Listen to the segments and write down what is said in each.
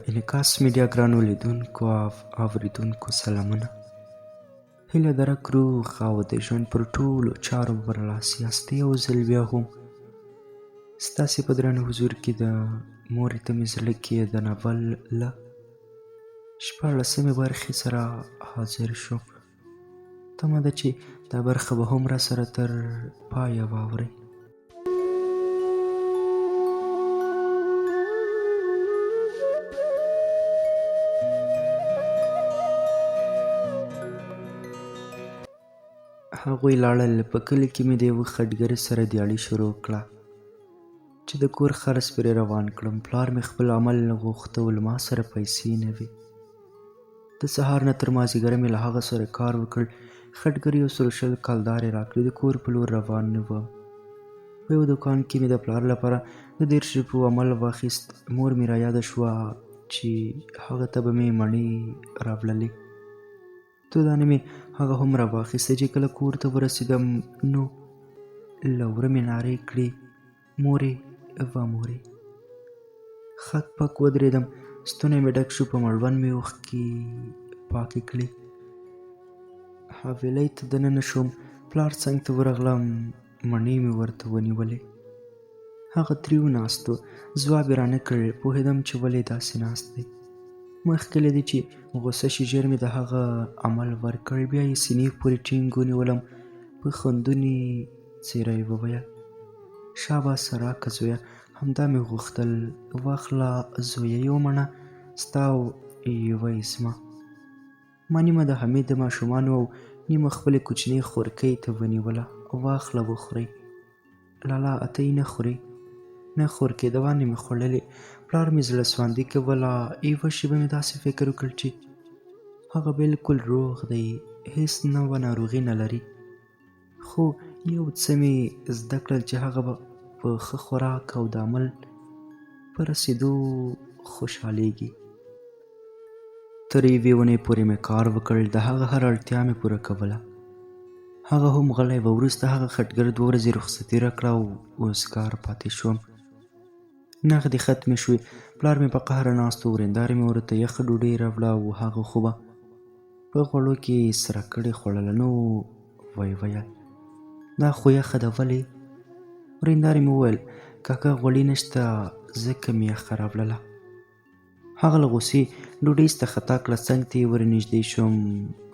انعکاس میډیا ګرانو لیدونکو او اوریدونکو سلامونه. هیله دره کړو خاوه د ژوند پر ټولو چارو برلاسي یاستئ یو ځل بیا هم ستاسې په درانه حضور کې د مورې ته مې زړه کې د ناول له 14مې برخې سره حاضر شوم. تمه ده چې دا برخه به هم را سره تر پایه واورئ. هغوی لاړل. په کلي کې مې د یوه خټګر سره دیالي شروع کړه چې د کور خرڅ پرې روان کړم. پلار مې خپل عمل نه غوښته و، له ما سره پیسې نه وې. د سهار نه تر مازدیګره مې له هغه سره کار وکړ. خټګر 120 کلدارې راکړې. د کور په لور روان وم. په یو دوکان کې مې د پلار لپاره د 10 روپو عمل واخیست. مور مې را یاده شوه چې هغه ته به مې مڼې راوړلې. تودانه مې هغه هم را واخیسته. چې کله کور ته ورسېدم نو له وره مې نارې کړې، مورې وا مورې. خک پک ودرېدم. ستونی مې ډک شو. په مړوند مې اوښکې پاکې کړې. حویلۍ ته دننه شوم. پلار څنګ ته ورغلم. مڼې مې ورته ونیولې. هغه تریو ناست و. ځواب یې رانه کړ. پوهېدم چې ولې داسې ناست دی. مخکې له دې چې غوسه شي ژر مې د هغه عمل ورکړ. بیا یې سینې پورې ټینګ ونیولم. په خندونې څېره یې وویل، شاباس راکه زویه، همدا مې غوښتل. واخله زویه، یوه مڼه ستا او یوه یې زما. ما نیمه د حمید د ماشومانو او نیمه خپلې کوچنۍ خورکۍ ته ونیوله. واخله وخورئ. لالا اته یې نه خورې؟ نه خورکې، دوانې مې خوړلې. پلار مې زړه سواندي کوله. یوه شېبه مې داسې فکر وکړ چې هغه بالکل روغ دی، هېڅ نوعه ناروغي نه لري. خو یو څه مې زده کړل چې هغه به په ښه خوراک او د عمل په رسېدو خوشحالېږي. تر یوې اونۍ پورې مې کار وکړ. د هغه هر اړتیا مې پوره کوله. هغه هم غلی و. وروسته هغه خټګر 2 ورځې رخصتي راکړه او وزګار پاتې شوم. نغدې ختمې شوې. پلار مې په قهره ناست و. ورېندارې مې ورته یخه ډوډۍ راوړه او هغه خو به په غوړو کې سره کړې خوړله. نو ویې ویل، دا خو یخه ده، ولې؟ ورېندارې مې وویل، کاکا غوړي نشته ځکه مې یخه راوړله. هغه له غوسې ډوډۍ ایسته خطا کړه. څنګ ته یې ورنږدې شوم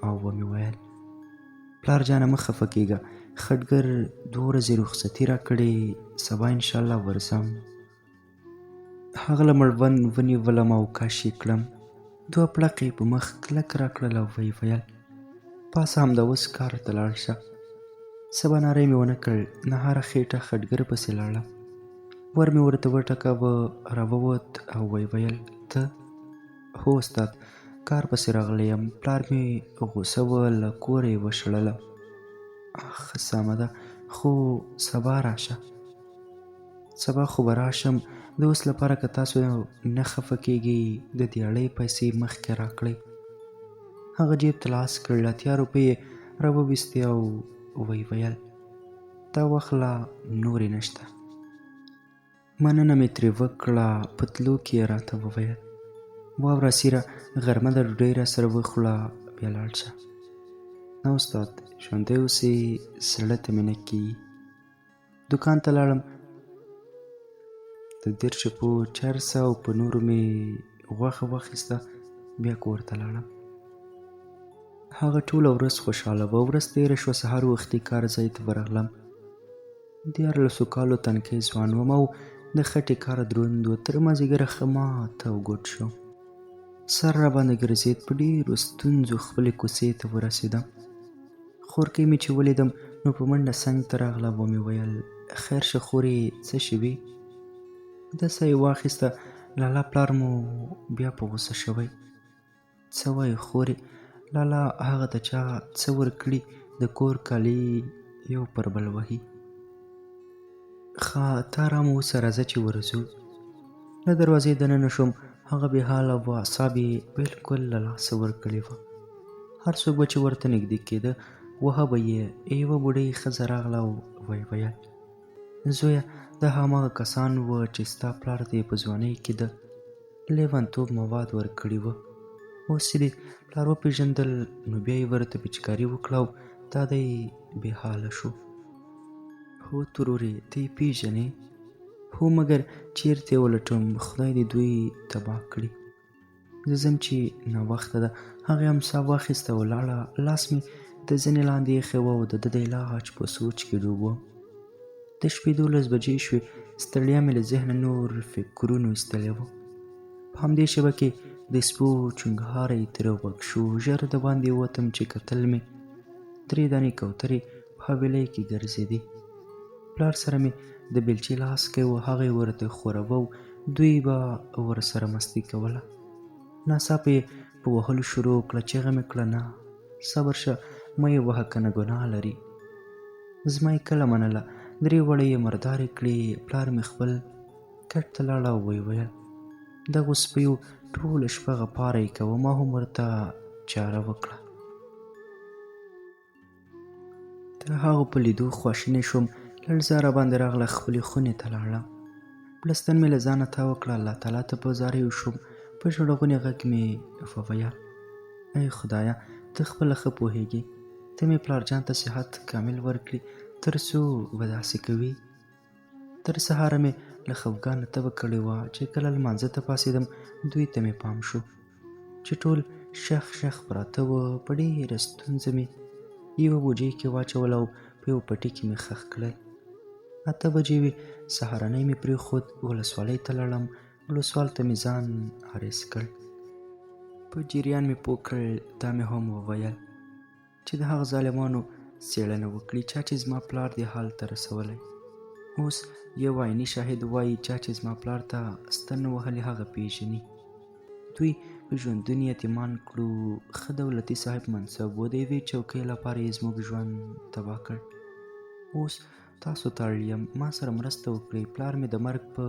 او ومې ویل، پلار جانه مه خفه کېږه، خټګر 2 ورځې رخصتي راکړې، سبا انشاءالله ورځم. هغه له مړوند ونیولم او کش یې کړم. 2 پړقې په مخ کلک راکړل او ویې ویل، پاسه همدا اوس کار ته لاړ شه. سبا ناری مې ونه کړ. نهاره خېټه خټګر پسې لاړم. ور مې ورته وټکاوه. راووت او ویې ویل، ته؟ هو استاد، کار پسې راغلی یم. پلار مې غوسه وه، له کوره یې وشړله. ښه سمه ده، خو سبا راشه. سبا خو به راشم. د اوس لپاره که تاسو نه خفه کېږئ د دیاړۍ پیسې مخکې راکړئ. هغه جیب ته لاس کړ. 80 روپۍ یې راوویستې او ویې ویل، دا وخت لا نورې نشته. مننه مې ترې وکړه. په تلو کې یې راته وویل، واوره سیره، غرمه د ډوډۍ را سره وخوړه بیا لاړ شه. نه استاد، ژوندی اوسې، زړه ته مې نه کېږي. دوکان ته لاړم. د 10 روپو چرس او په نورو مې غوښه واخیسته. بیا کور ته لاړم. هغه ټوله ورځ خوشحاله وه. ورځ تېره شوه. سهار وختي کار ځای ته ورغلم. 14 کالو تنکی ځوان وم او د خټې کار دروند و. تر مازدیګره ښه مات او ګوډ شوم. سر را باندې ګرځېد. په ډېرو ستونزو خپلې کوڅې ته ورسېدم. خورکۍ مې چې ولیدم نو په منډه څنګ ته راغله. ومې ویل، خیر شه خورې، څه شوي؟ دسه یې واخیسته. لالا پلار مو بیا په غوسه شوی. څه وایې خورې؟ لالا هغه ته چا څه ورکړي؟ د کور کالي یو پر بل وهي. ښه ته ارامه اوسه، راځه چې ورځو. له دروازې دننه شوم. هغه بې حاله و. اعصاب یې بالکل له لاسه ورکړي وه. هر څوک به چې ورته نږدې کېده وهه به یې. یوه بوډۍ ښځه راغله او ویې ویل، زویه، دا هماغه کسان وه چې ستا پلار ته یې په ځوانۍ کې د لیونتوب مواد ورکړي وه. اوس چې دې پلار وپېژندل نو بیا یې ورته پچکاري وکړه او دا دی بې حاله شو. هو ترورې ته یې پېژنې؟ هو مګر چېرته یې ولټوم، خدای دې دوی تباه کړي. زه ځم چې ناوخته ده. هغې امسا واخیسته او لاړه. لاس مې د زنې لاندې ایښی و او د ده د علاج په سوچ کې ډوب وم. د شپې 12 بجې شوې. ستړیا مې له ذهنه نور فکرونو ایستلی و. په همدې شېبه کې د سپو چونګهاری ترې غوږ شو. ژر د باندې ووتم چې کتل مې 3 دانې کوترې په حویلۍ کې ګرځېدې. پلار سره مې د بېلچې لاس کوي و، هغه یې ورته خوروه او دوی به ورسره مستي کوله. ناڅاپه یې په وهلو شروع کړه. چیغه مې کړه نه، صبر شه، مه یې وهه کنه ګناه لري. زما یې کله منله. 3 وړې یې مردارې کړې. پلار مې خپل کټ ته لاړه او ویې ویل دغو سپیو ټوله شپه غپاره یې کوه. ما هم ورته چاره وکړه. د هغو په لیدو خواشینی شوم. لړزه راباندې راغله. خپلې خونې ته لاړم. بړستن مې له ځانه تاو کړه. الله تعالی ته په زاریو شوم. په ژړغوني غږ مې وویل ای خدایه، ته خپله ښه پوهېږې. ته مې پلارجان ته صحت کامل ورکړي. تر څو به داسې کوي؟ تر سهاره مې له خفګانه تبه کړې وه. چې کله لمانځه ته پاڅېدم دوی ته مې پام شو چې ټول شخ شخ پراته وه. په ډېره ستونزه مې یوه بوجۍ کې واچول او په یو پټي کې مې ښخ کړل. 8 بجې وې. سهارنۍ مې پرېښود. ولسوالۍ ته لاړم. ولسوال ته مې ځان عریض کړ. په جریان مې پوه کړ. دا مې هم وویل چې د هغه ظالمانو څېړنه وکړي چا چې زما پلار دې حال ته رسولی. اوس یو عیني شاهد وایي چا چې زما پلار ته ستن وهلې هغه پېژني. دوی په ژوندون یتیمان کړو. ښه دولتي صاحب منصب و. د یوې چوکۍ لپاره یې زموږ ژوند تباه کړ. اوس تاسو ته اړ یم، ما سره مرسته وکړئ. پلار مې د مرګ په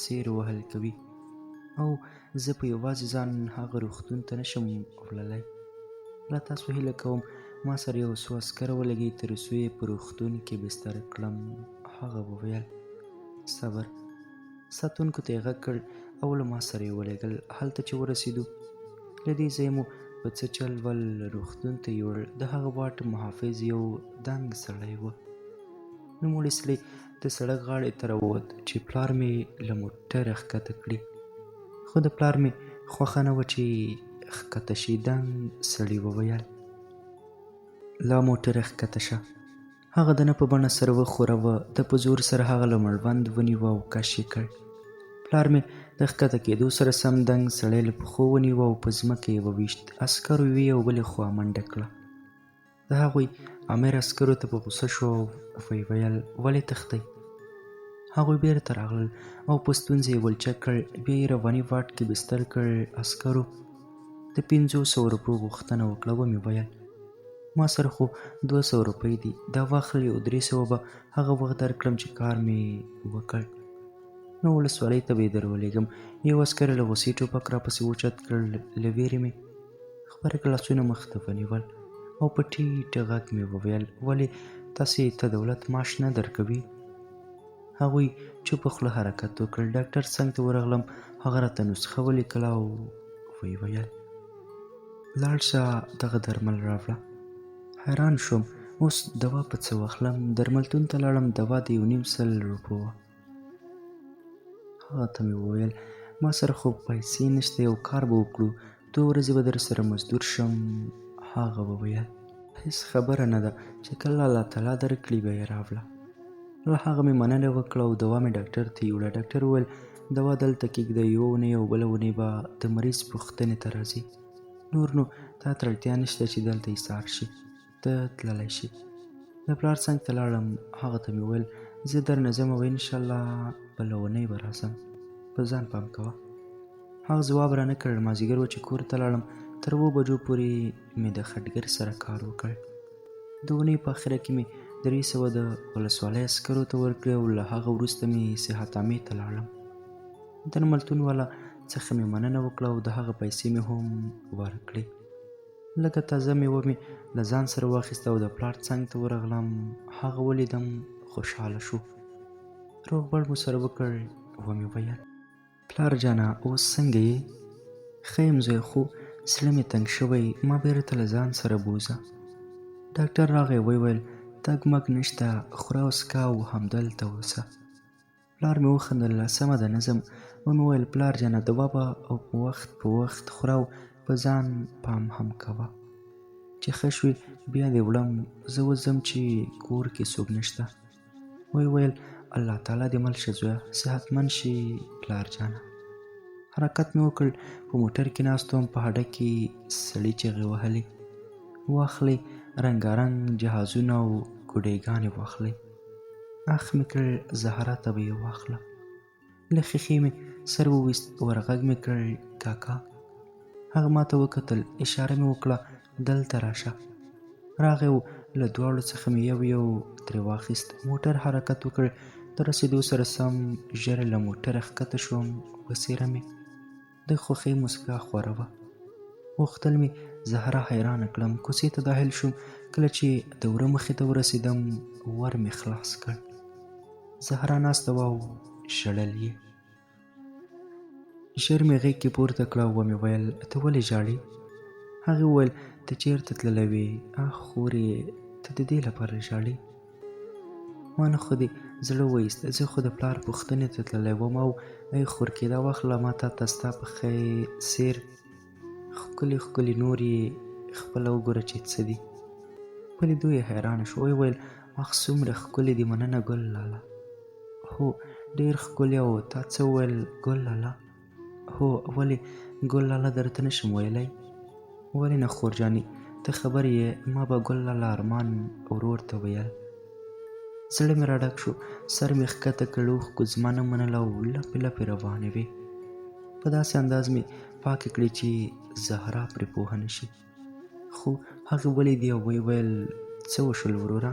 څېر وهل کوي او زه په یوازې ځان هغه روغتون ته نشم وړلی. له تاسو هیله کوم ما سره یو څو عسکر ولګئ تر څو یې په روغتون کې بستر کړم. هغه وویل صبر. ساتونکو ته یې غږ کړ او له ما سره یې ولېږل. هلته چې ورسېدو له دې ځایه مو په څه چل ول روغتون ته یوړ. د هغه واټ محافظ یو دنګ سړی و. نوموړی سړی د سړک غاړې ته راووت چې پلار مې له موټره ښکته کړي. خو د پلار مې خوښه نه وه چې ښکته شي. دنګ سړي وویل له موټره ښکته شه. هغه د نه په بڼه سره وښوروه. د په زور سره هغه له مړوند ونیوه او کش یې کړ. پلار مې د ښکته کېدو سره سم دنګ سړی له پښو ونیوه او په ځمکه یې وویشت. عسکرو یوې او بلې خوا منډه کړه. د هغوی امیر عسکرو ته په غوسه شو او ویې ویل ولې تښتئ؟ هغوی بیرته راغلل او په ستونزه یې ولچک کړ. بیا یې رواني واټ کې بستر کړ. عسکرو د 500 روپو غوښتنه وکړه. ومې ویل ما سره خو 200 روپۍ دي، دا واخلئ او 300 به هغه وخت درکړم چې کار مې وکړ. نو ولسوالۍ ته به یې درولېږم. یو عسکر له غوسې ټوپک راپسې اوچت کړ. له ویرې مې خپاره لاسونه مخ ته ونیول او په ټیټه غږ مې وویل ولې تاسې ته دولت معاش نه درکوي؟ هغوی چوپه خوله حرکت وکړ. ډاکټر څنګ ته ورغلم. هغه راته نسخه ولیکله او ویې ویل لاړ شه دغه درمل راوړه. حیران شوم. اوس دوا په څه واخلم؟ درملتون ته لاړم. دوا د 1.5 روپو وه. هغه ته مې وویل ما سره خو پیسې نشته، یو کار به وکړو، 2 ورځې به در سره مزدور شم. هغه وویل هیڅ خبره نه ده، چې کله الله تعالی درکړي به یې راوړه. له هغه مې مننه وکړه او دوا مې ډاکټر ته یوړه. ډاکټر وویل دوا دلته کېږده، 1 اونۍ او بله اونۍ به د مریض پوښتنې ته راځي. نور نو تا ته اړتیا نشته چې دلته ایسار شي، ته تللی شي. د پلار څنګ ته لاړم. هغه ته مې وویل زه درنه ځم او انشاءالله بله اونۍ به راځم، په ځان پام کوه. هغه ځواب رانه کړ. مازدیګر و چې کور ته لاړم. تر 2 بجو پورې مې د خټګر سره کار وکړ. د اونۍ په اخره کې مې 300 د ولسوالۍ عسکرو ته ورکړې او له هغه وروسته مې صحت عامې ته لاړم. درملتون والا څخه مې مننه وکړه او د هغه پیسې مې هم ورکړې. لکه تازه میوه مې له ځان سره واخیسته او د پلار څنګ ته ورغلم. هغه ولیدم، خوشحاله شو. روغبړ مو سره وکړ. ومې ویل پلار جانه اوس څنګه یې؟ ښه یم زوی، خو زړه مې تنګ شوی، ما بیرته له ځان سره بوځه. ډاکټر راغی، وویل تګ مګ نشته، خوره او څښه او همدلته اوسه. پلار مې وخندل، سمه ده نه ځم. ومې ویل پلار جانه دوا به او په وخت خوره او په ځان پام هم کوه. چې ښه شوې بیا دې وړم، زه اوس ځم چې کور کې څوک نشته. ویې ویل الله تعالی دې مل شه زویه، صحتمند شي پلار جانه. حرکت مې وکړ، په موټر کې ناست وم، په هډه کې سړي چغې وهلې، واخلئ رنګارنګ جهازونه او ګوډیګانې واخلئ. اخ مې کړ زهرا ته به یې واخله. له ښیښې مې سر وویست، ورغږ مې کړ کاکا. هغه ما ته وکتل، اشاره مې وکړه دلته راشه. راغی و له دواړو څخه مې یو ترې واخیست. موټر حرکت وکړ، د رسېدو سره سم ژر له موټره ښکته شوم. وڅېره مې د خوښۍ موسکا خوره وه. غوښتل مې زهرا حیرانه کړم. کوڅې ته داخل شوم. کله چې د وره مخې ته ورسېدم ور مې خلاص کړ. زهرا ناسته وه او ژړل یې. ژر مې غېږ کې پورته کړه او ومې ویل ته ولې ژاړې؟ هغې وویل ته چېرته تللی وې؟ اخ خورې ته د دې لپاره ژاړې؟ ما نه خو دې زړه وایست، زه خو د پلار پوښتنې ته تللی وم او ای خورکې دا واخله ما تا ته ستا په څېر ښکلي ښکلي نور یې خپله وګوره چې څه دي. په لیدو یې حیرانه شو. ویې ویل اخ څومره ښکلي دي، مننه ګل لاله. هو ډېر ښکلي. او تا څه وویل ګل لاله؟ هو ولې ګل لاله درته نشم ویلی؟ ولې نه خور جانې ته خبر یې، ما به ګل لاله ارمان ورور ته ویل. زړه مې را ډک شو، سر مې ښکته کړ، اوښکو زما نه منله او لپې لپې روانې وې. په داسې انداز مې پاکې کړې چې زهرا پرې پوهه نه شي. خو هغې ولیدې او ویې ویل څه وشول وروره؟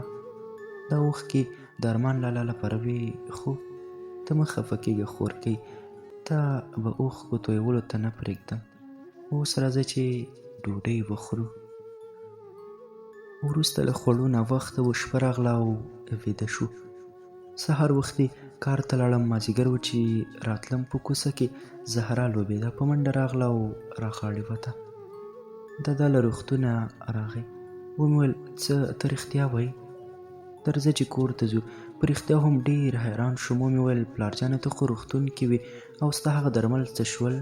دا اوښکې د ارمان لاله لپاره وې. خو ته مه خفه کېږه خورکۍ، تا به اوښکو تویولو ته نه پرېږدم. اوس راځه چې ډوډۍ وخورو. وروسته له خوړو ناوخته و، شپه راغله او ویده شو. سهار وختي کار ته لاړم. مازدیګر و چې راتلم. په کوڅه کې زهرا لوبېده، په منډه راغله او راغاړې وته. دا له روغتونه راغی. ومې ویل څه ته رښتیا وایې؟ درځه چې کور ته ځو. په رښتیا هم ډېر حیران شوم. ومې ویل پلار جانه ته خو روغتون کې وې او ستا هغه درمل څه شول؟